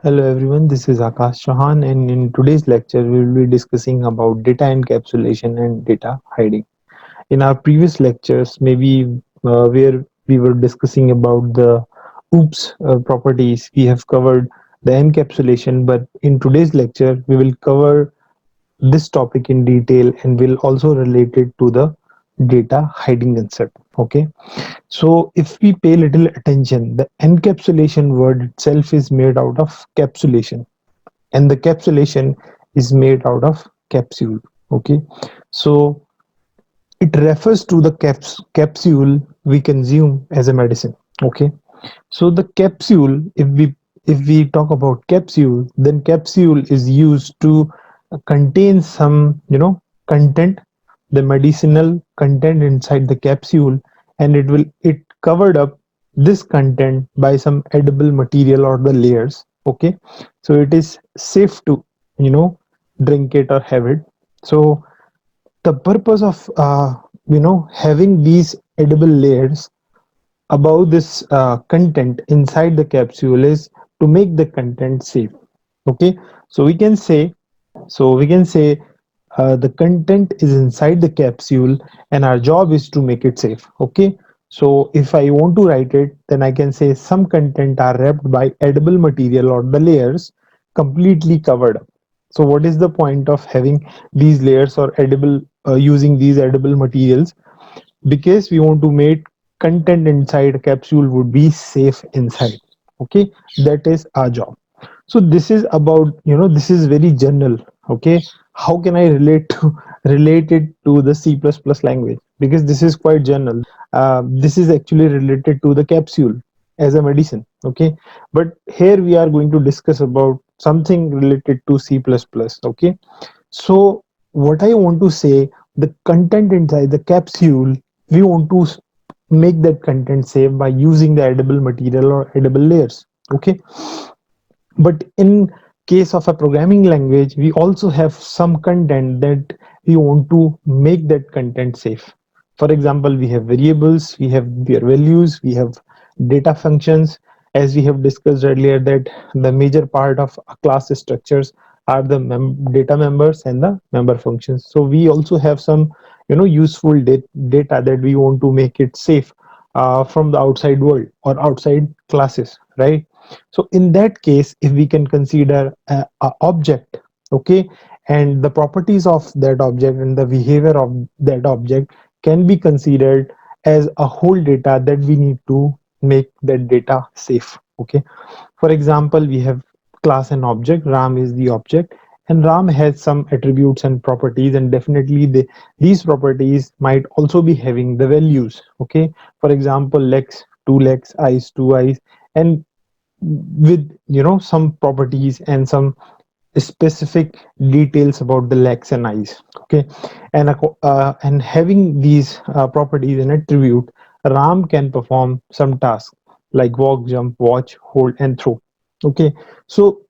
Hello everyone, this is Akash Chauhan, and in today's lecture we will be discussing about data encapsulation and data hiding. In our previous lectures, maybe where we were discussing about the OOPS properties, we have covered the encapsulation, but in today's lecture we will cover this topic in detail and will also relate it to the data hiding concept. Okay, so if we pay little attention, the encapsulation word itself is made out of capsulation, and the capsulation is made out of capsule. Okay, so it refers to the capsule we consume as a medicine. Okay, so the capsule, if we talk about capsule, then capsule is used to contain some content, the medicinal content inside the capsule, and it covered up this content by some edible material or the layers. Okay, so it is safe to you know drink it or have it. So the purpose of having these edible layers above this content inside the capsule is to make the content safe. Okay, so we can say the content is inside the capsule and our job is to make it safe. Okay, so if I want to write it, then I can say some content are wrapped by edible material or the layers completely covered up. So what is the point of having these layers or edible using these edible materials? Because we want to make content inside a capsule would be safe inside. Okay, that is our job. So this is about, this is very general. Okay, how can I relate it to the C++ language? Because this is quite general. This is actually related to the capsule as a medicine. Okay, but here we are going to discuss about something related to C++. Okay, so what I want to say, the content inside the capsule, we want to make that content safe by using the edible material or edible layers. Okay, but in case of a programming language, we also have some content that we want to make that content safe. For example, we have variables, we have their values, we have data functions. As we have discussed earlier, that the major part of a class structures are the data members and the member functions. So we also have some useful data that we want to make it safe from the outside world or outside classes, right? So in that case, if we can consider a object, okay, and the properties of that object and the behavior of that object can be considered as a whole data that we need to make that data safe. Okay, for example, we have class and object. Ram is the object, and Ram has some attributes and properties, and definitely these properties might also be having the values. Okay, for example, legs, two legs, eyes, two eyes, and with some properties and some specific details about the legs and eyes. Okay, and having these properties and attribute, Ram can perform some tasks like walk, jump, watch, hold, and throw. Okay, so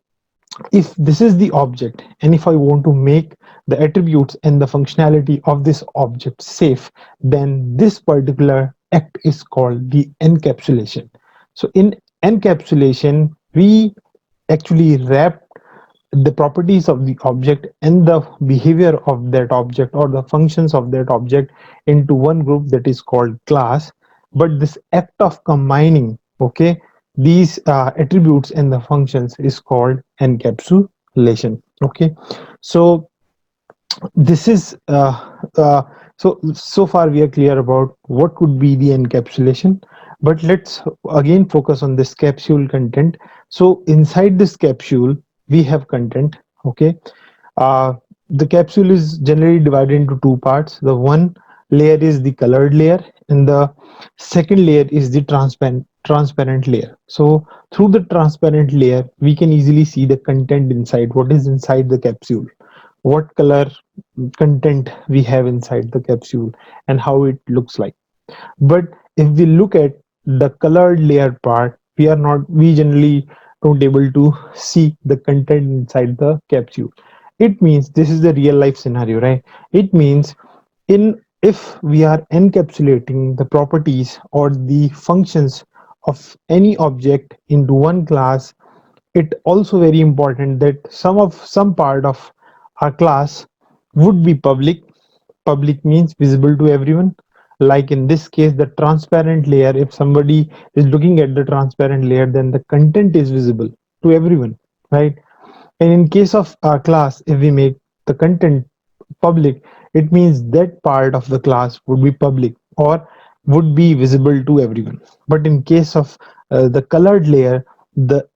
if this is the object and if I want to make the attributes and the functionality of this object safe, then this particular act is called the encapsulation. So in encapsulation, we actually wrap the properties of the object and the behavior of that object or the functions of that object into one group that is called class. But this act of combining, okay, these attributes and the functions is called encapsulation. Okay, so this is so far we are clear about what could be the encapsulation, but let's again focus on this capsule content. So inside this capsule we have content. Okay, uh, the capsule is generally divided into two parts. The one layer is the colored layer, and the second layer is the transparent layer. So through the transparent layer we can easily see the content inside, what is inside the capsule, what color content we have inside the capsule, and how it looks like. But if we look at the colored layer part, we generally don't able to see the content inside the capsule. It means this is the real life scenario, right? It means in if we are encapsulating the properties or the functions of any object into one class, it also very important that some part of our class would be public. Public means visible to everyone. Like in this case, the transparent layer, if somebody is looking at the transparent layer, then the content is visible to everyone, right? And in case of our class, if we make the content public, it means that part of the class would be public or would be visible to everyone. But in case of the colored layer, the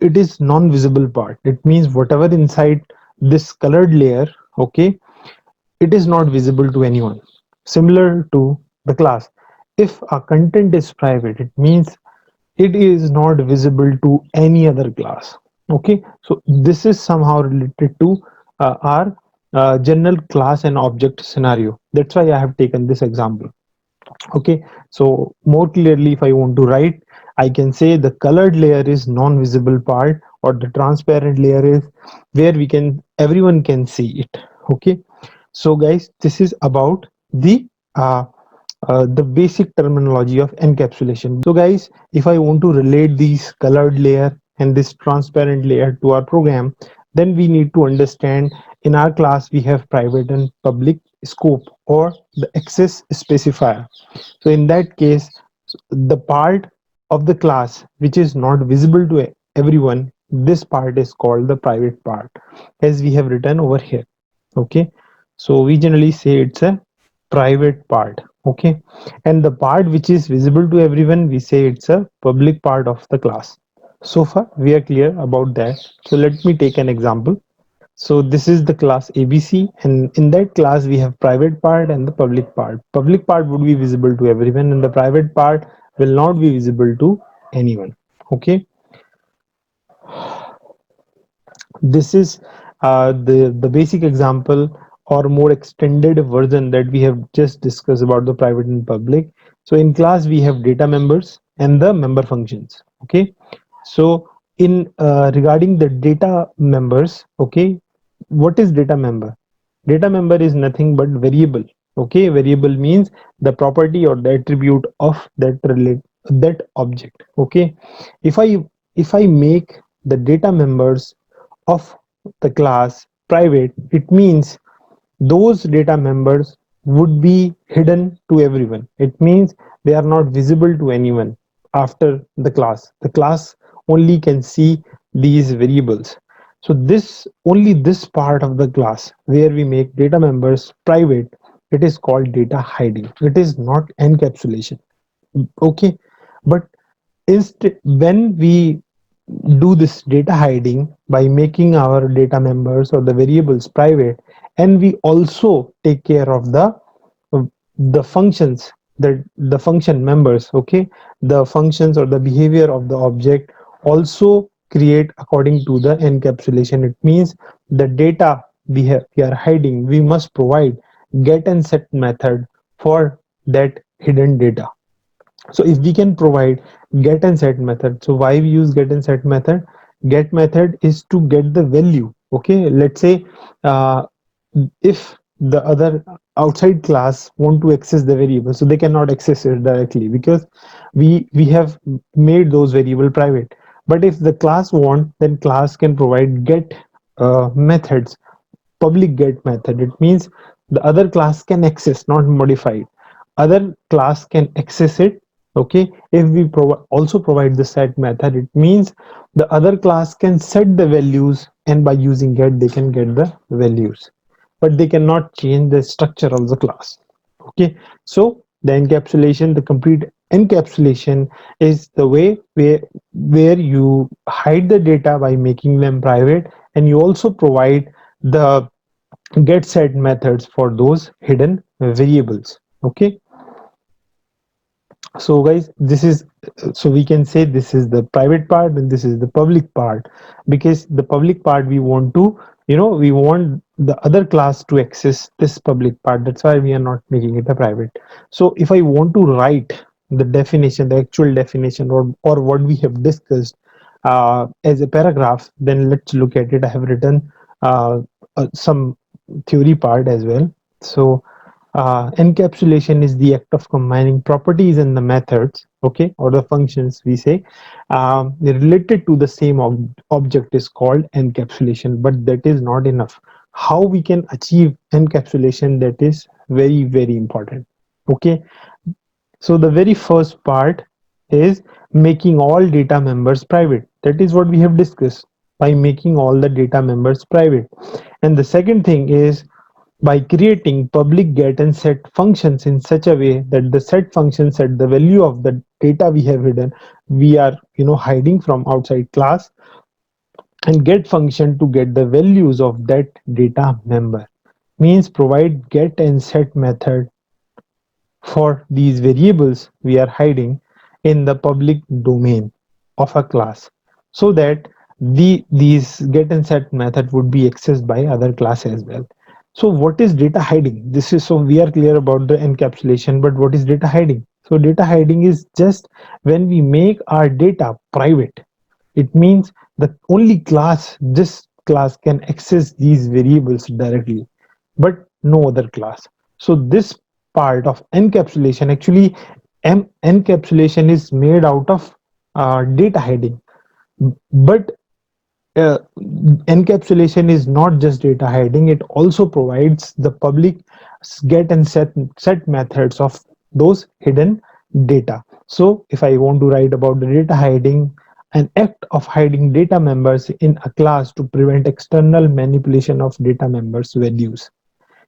it is non-visible part. It means whatever inside this colored layer, okay, it is not visible to anyone. Similar to the class, if a content is private, it means it is not visible to any other class. Okay, so this is somehow related to our general class and object scenario. That's why I have taken this example. Okay, so more clearly, if I want to write, I can say the colored layer is non-visible part, or the transparent layer is where we can everyone can see it. Okay, so guys, this is about the basic terminology of encapsulation. So guys, if I want to relate these colored layer and this transparent layer to our program, then we need to understand in our class we have private and public scope or the access specifier. So in that case, the part of the class which is not visible to everyone, this part is called the private part, as we have written over here. Okay, so we generally say it's a private part. Okay, and the part which is visible to everyone, we say it's a public part of the class. So far we are clear about that. So let me take an example. So this is the class ABC, and in that class we have private part and the public part. Public part would be visible to everyone, and the private part will not be visible to anyone. Okay, this is the basic example or more extended version that we have just discussed about the private and public. So in class we have data members and the member functions. Okay, so in regarding the data members, okay, what is data member? Data member is nothing but variable. Okay, variable means the property or the attribute of that object. Okay, if I make the data members of the class private, it means those data members would be hidden to everyone. It means they are not visible to anyone after the class. The class only can see these variables. So this only this part of the class where we make data members private, it is called data hiding. It is not encapsulation. Okay, but instead when we do this data hiding by making our data members or the variables private, and we also take care of the functions, the function members. Okay, the functions or the behavior of the object also create according to the encapsulation. It means the data we are hiding, we must provide get and set method for that hidden data. So if we can provide get and set method, so why we use get and set method? Get method is to get the value. Okay, let's say uh, if the other outside class want to access the variable, so they cannot access it directly because we have made those variable private. But if the class want, then class can provide get methods. Public get method, it means the other class can access, not modify it. Other class can access it. Okay, if we also provide the set method, it means the other class can set the values, and by using get they can get the values, but they cannot change the structure of the class. Okay, so the encapsulation, the complete encapsulation is the way where you hide the data by making them private, and you also provide the get set methods for those hidden variables. Okay, so guys, this is, so we can say this is the private part and this is the public part, because the public part we want to, we want the other class to access this public part. That's why we are not making it a private. So if I want to write the definition, the actual definition, or what we have discussed as a paragraph, then let's look at it. I have written some theory part as well. So Encapsulation is the act of combining properties and the methods, okay, or the functions we say, related to the same object is called encapsulation. But that is not enough. How we can achieve encapsulation, that is very, very important. Okay, so the very first part is making all data members private. That is what we have discussed, by making all the data members private. And the second thing is by creating public get and set functions in such a way that the set function set the value of the data we have hidden, we are hiding from outside class, and get function to get the values of that data member. Means provide get and set method for these variables we are hiding in the public domain of a class, so that these get and set method would be accessed by other class as well. So what is data hiding? This is, so we are clear about the encapsulation, but what is data hiding? So data hiding is just when we make our data private. It means the only class, this class can access these variables directly, but no other class. So this part of encapsulation, actually, encapsulation is made out of data hiding. But encapsulation is not just data hiding, it also provides the public get and set methods of those hidden data. So if I want to write about the data hiding, an act of hiding data members in a class to prevent external manipulation of data members values.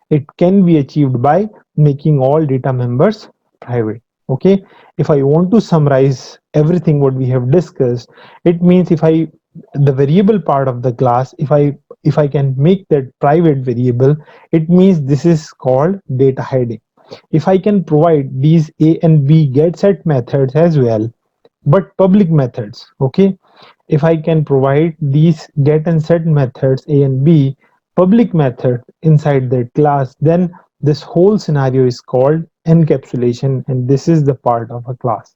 It can be achieved by making all data members private. Okay, if I want to summarize everything what we have discussed, it means if I, the variable part of the class, if I can make that private variable, it means this is called data hiding. If I can provide these a and b get set methods as well, but public methods, okay, if I can provide these get and set methods a and b public method inside that class, then this whole scenario is called encapsulation, and this is the part of a class.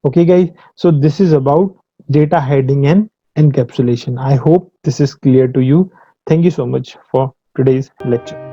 Okay guys, so this is about data hiding and encapsulation. I hope this is clear to you. Thank you so much for today's lecture.